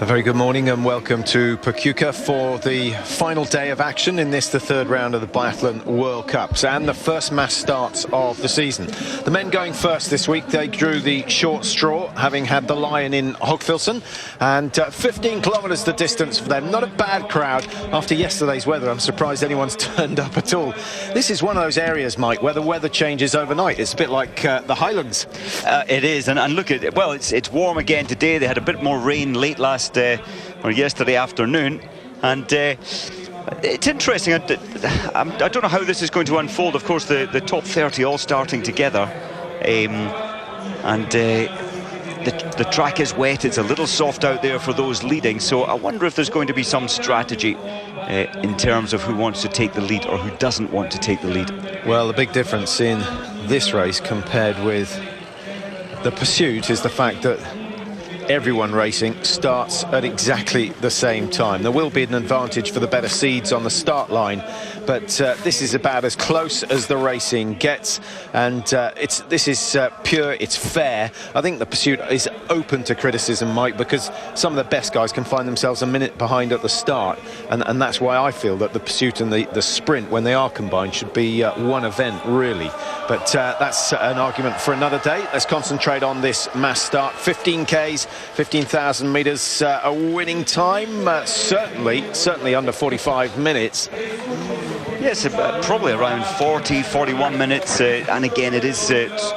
A very good morning and welcome to Pokljuka for the final day of action in this, the third round of the Biathlon World Cups and the first mass starts of the season. The men going first this week, they drew the short straw, having had the Lion in Hogfilson, and 15 kilometres the distance for them. Not a bad crowd after yesterday's weather. I'm surprised anyone's turned up at all. This is one of those areas, Mike, where the weather changes overnight. It's a bit like the Highlands. It is, and look at it. Well, it's warm again today. They had a bit more rain late or yesterday afternoon, and it's interesting. I don't know how this is going to unfold. Of course, the top 30 all starting together, and the track is wet. It's a little soft out there for those leading, so I wonder if there's going to be some strategy in terms of who wants to take the lead or who doesn't want to take the lead. Well, the big difference in this race compared with the pursuit is the fact that everyone racing starts at exactly the same time. There will be an advantage for the better seeds on the start line, but this is about as close as the racing gets, and this is pure, it's fair. I think the pursuit is open to criticism, Mike, because some of the best guys can find themselves a minute behind at the start, and that's why I feel that the pursuit and the sprint, when they are combined, should be one event, really. But that's an argument for another day. Let's concentrate on this mass start. 15 Ks, 15,000 metres, a winning time, certainly under 45 minutes. Yes, probably around 41 minutes, and again it is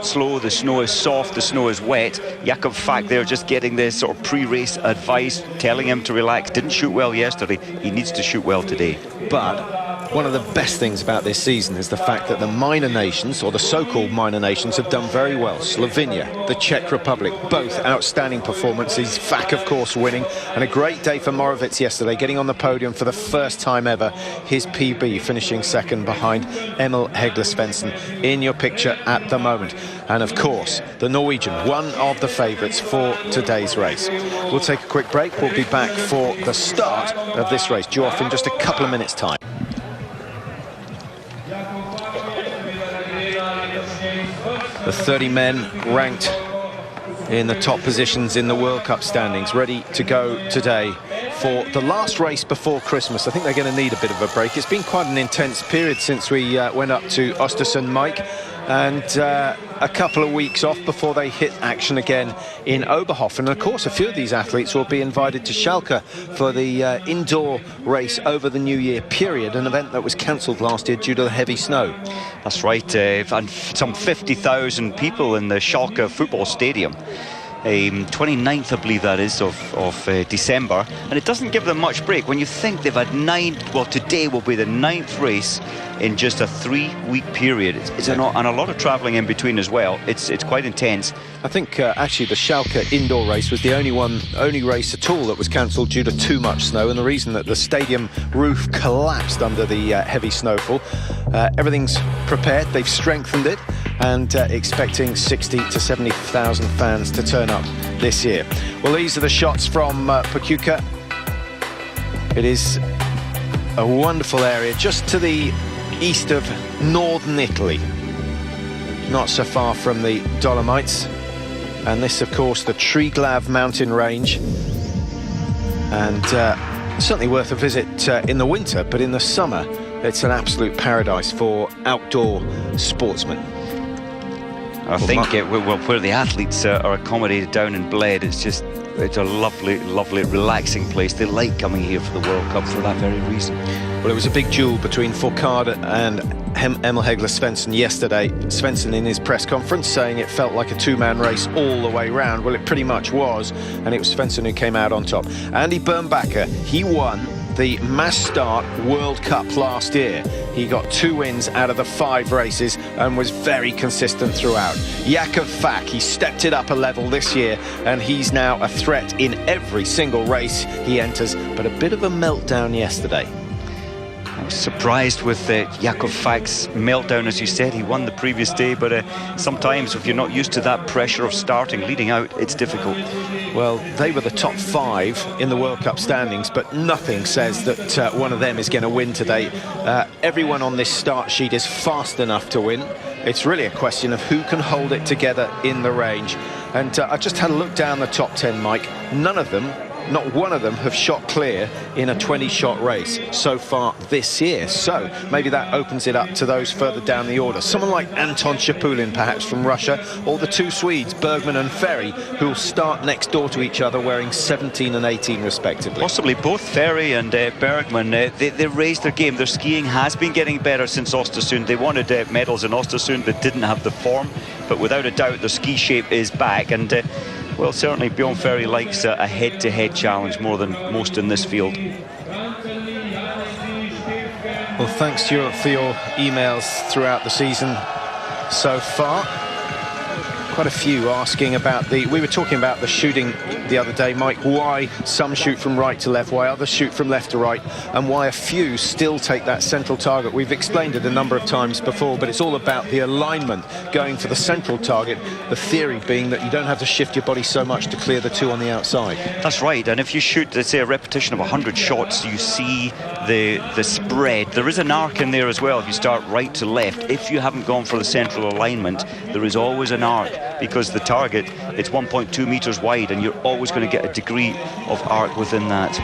slow. The snow is soft, the snow is wet. Jakob Falk there just getting this sort of pre-race advice, telling him to relax. Didn't shoot well yesterday, he needs to shoot well today. But one of the best things about this season is the fact that the minor nations, or the so-called minor nations, have done very well. Slovenia, the Czech Republic, both outstanding performances. Falk, of course, winning, and a great day for Moravec yesterday, getting on the podium for the first time ever. His PB finishing second behind Emil Hegler Svensson in your picture at the moment. And of course, the Norwegian, one of the favourites for today's race. We'll take a quick break. We'll be back for the start of this race, due off in just a couple of minutes' time. The 30 men ranked in the top positions in the World Cup standings, ready to go today for the last race before Christmas. I think they're going to need a bit of a break. It's been quite an intense period since we went up to Östersund, Mike, and a couple of weeks off before they hit action again in Oberhof. And of course, a few of these athletes will be invited to Schalke for the indoor race over the New Year period, an event that was cancelled last year due to the heavy snow. That's right, and some 50,000 people in the Schalke football stadium. 29th, I believe that is, of December, and it doesn't give them much break. When you think they've had 9, well, today will be the 9th race in just a 3-week period. And a lot of travelling in between as well. It's quite intense. I think actually the Schalke indoor race was the only race at all that was cancelled due to too much snow, and the reason that the stadium roof collapsed under the heavy snowfall. Everything's prepared, they've strengthened it, and expecting 60 to 70,000 fans to turn up this year. Well, these are the shots from Pokljuka. It is a wonderful area just to the east of northern Italy, not so far from the Dolomites, and this, of course, the Triglav mountain range, and certainly worth a visit in the winter, but in the summer it's an absolute paradise for outdoor sportsmen. I think where the athletes are accommodated down in Bled, it's a lovely, relaxing place. They like coming here for the World Cup for that very reason. Well, it was a big duel between Fourcade and Emil Hegler Svensson yesterday. Svensson in his press conference saying it felt like a two-man race all the way round. Well, it pretty much was, and it was Svensson who came out on top. Andy Bernbacher, he won the Mass Start World Cup last year. He got 2 wins out of the 5 races and was very consistent throughout. Jakob Falk, he stepped it up a level this year, and he's now a threat in every single race he enters, but a bit of a meltdown yesterday. I was surprised with Jakob Falk's meltdown, as you said. He won the previous day, but sometimes if you're not used to that pressure of starting, leading out, it's difficult. Well, they were the top 5 in the World Cup standings, but nothing says that one of them is going to win today. Everyone on this start sheet is fast enough to win. It's really a question of who can hold it together in the range. And I just had a look down the top 10, Mike. None of them not one of them have shot clear in a 20-shot race so far this year. So maybe that opens it up to those further down the order. Someone like Anton Shapulin, perhaps from Russia, or the two Swedes, Bergman and Ferry, who will start next door to each other wearing 17 and 18 respectively. Possibly both Ferry and Bergman. They raised their game. Their skiing has been getting better since Östersund. They wanted medals in Östersund, but didn't have the form. But without a doubt, their ski shape is back. And well, certainly Bjorn Ferry likes a head-to-head challenge more than most in this field. Well, thanks Stuart for your emails throughout the season so far. Quite a few asking about we were talking about the shooting the other day, Mike, why some shoot from right to left, why others shoot from left to right, and why a few still take that central target. We've explained it a number of times before, but it's all about the alignment, going for the central target, the theory being that you don't have to shift your body so much to clear the two on the outside. That's right, and if you shoot, let's say, a repetition of 100 shots, you see the spread. There is an arc in there as well if you start right to left. If you haven't gone for the central alignment, there is always an arc, because the target, it's 1.2 meters wide, and you're always going to get a degree of arc within that.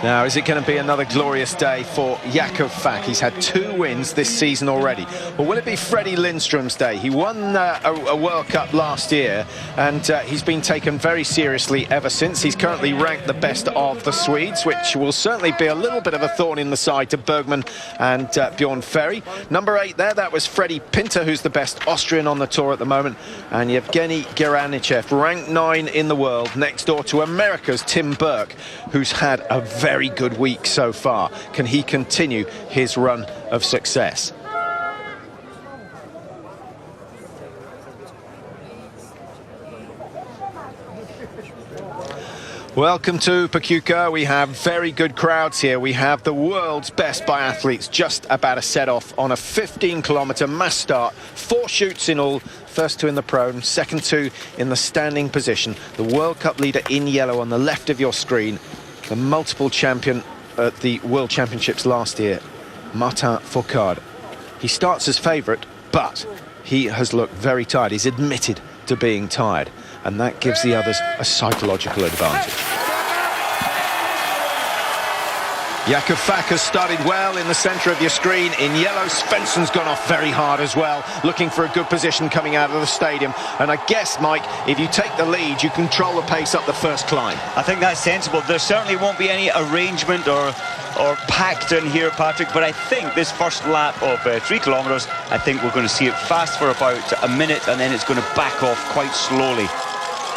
Now, is it going to be another glorious day for Jakob Falk? He's had 2 wins this season already. Or will it be Freddie Lindstrom's day? He won a World Cup last year, and he's been taken very seriously ever since. He's currently ranked the best of the Swedes, which will certainly be a little bit of a thorn in the side to Bergman and Bjorn Ferry. Number 8 there, that was Freddie Pinter, who's the best Austrian on the tour at the moment, and Yevgeny Geranichev, ranked 9 in the world, next door to America's Tim Burke, who's had a very good week so far. Can he continue his run of success? Welcome to Pokljuka. We have very good crowds here. We have the world's best biathletes just about to set off on a 15-kilometer mass start. 4 shoots in all. First 2 in the prone, second 2 in the standing position. The World Cup leader in yellow on the left of your screen, the multiple champion at the World Championships last year, Martin Fourcade. He starts as favourite, but he has looked very tired. He's admitted to being tired, and that gives the others a psychological advantage. Jakob Falk has started well in the centre of your screen. In yellow, Svensson's gone off very hard as well, looking for a good position coming out of the stadium. And I guess, Mike, if you take the lead, you control the pace up the first climb. I think that's sensible. There certainly won't be any arrangement or packed in here, Patrick, but I think this first lap of 3 kilometres, I think we're going to see it fast for about a minute, and then it's going to back off quite slowly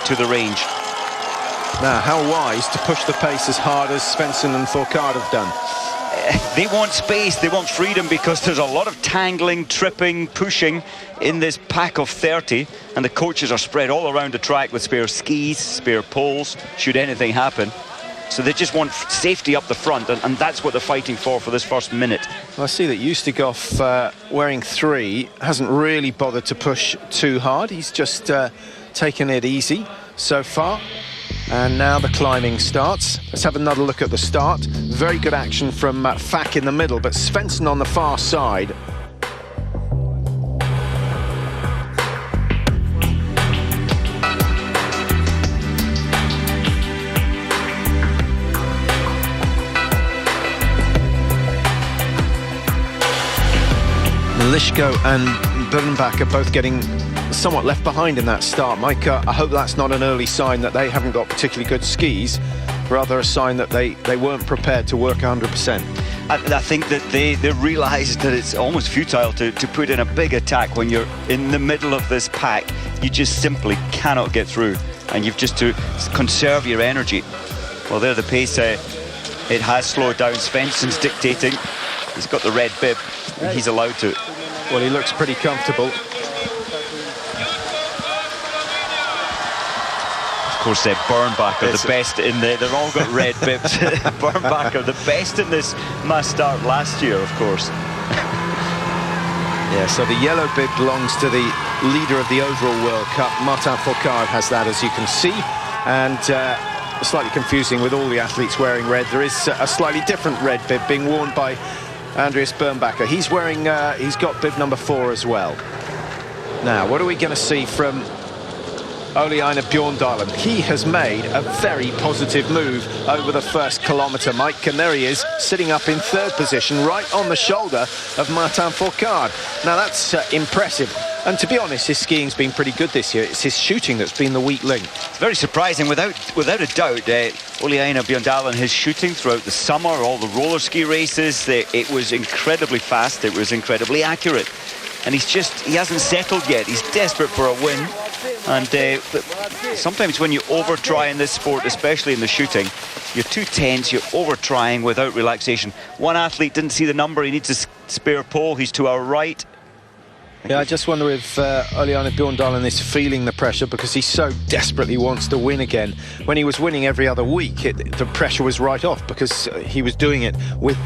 to the range. Now, how wise to push the pace as hard as Svensson and Fourcade have done. They want space, they want freedom, because there's a lot of tangling, tripping, pushing in this pack of 30, and the coaches are spread all around the track with spare skis, spare poles, should anything happen. So they just want safety up the front, and that's what they're fighting for this first minute. Well, I see that Ustigov, wearing 3, hasn't really bothered to push too hard. He's just taken it easy so far. And now the climbing starts. Let's have another look at the start. Very good action from Falk in the middle, but Svensson on the far side. Lischko and Birnbach are both getting somewhat left behind in that start. Mike, I hope that's not an early sign that they haven't got particularly good skis, rather a sign that they weren't prepared to work 100%. I think that they realised that it's almost futile to put in a big attack when you're in the middle of this pack. You just simply cannot get through, and you've just to conserve your energy. Well, there the pace, it has slowed down. Svensson's dictating. He's got the red bib, and he's allowed to. Well, he looks pretty comfortable. Of course, Birnbach are the best in they've all got red bibs. Birnbach are the best in this mass start last year, of course. Yeah, so the yellow bib belongs to the leader of the overall World Cup. Martin Fourcade has that, as you can see, and slightly confusing with all the athletes wearing red. There is a slightly different red bib being worn by Andreas Birnbacher. He's wearing, he's got bib number 4 as well. Now, what are we going to see from Ole Einar Bjorndalen. He has made a very positive move over the first kilometre, Mike, and there he is, sitting up in third position, right on the shoulder of Martin Fourcade. Now that's impressive. And to be honest, his skiing's been pretty good this year. It's his shooting that's been the weak link. Very surprising, without a doubt. Ole Einar Bjorndalen, his shooting throughout the summer, all the roller ski races, it was incredibly fast, it was incredibly accurate. And he hasn't settled yet. He's desperate for a win. And sometimes when you over-try in this sport, especially in the shooting, you're too tense, you're over-trying without relaxation. One athlete didn't see the number, he needs a spare pole, he's to our right. Yeah, I just wonder if Ole Einar Bjorndalen is feeling the pressure because he so desperately wants to win again. When he was winning every other week, the pressure was right off because he was doing it with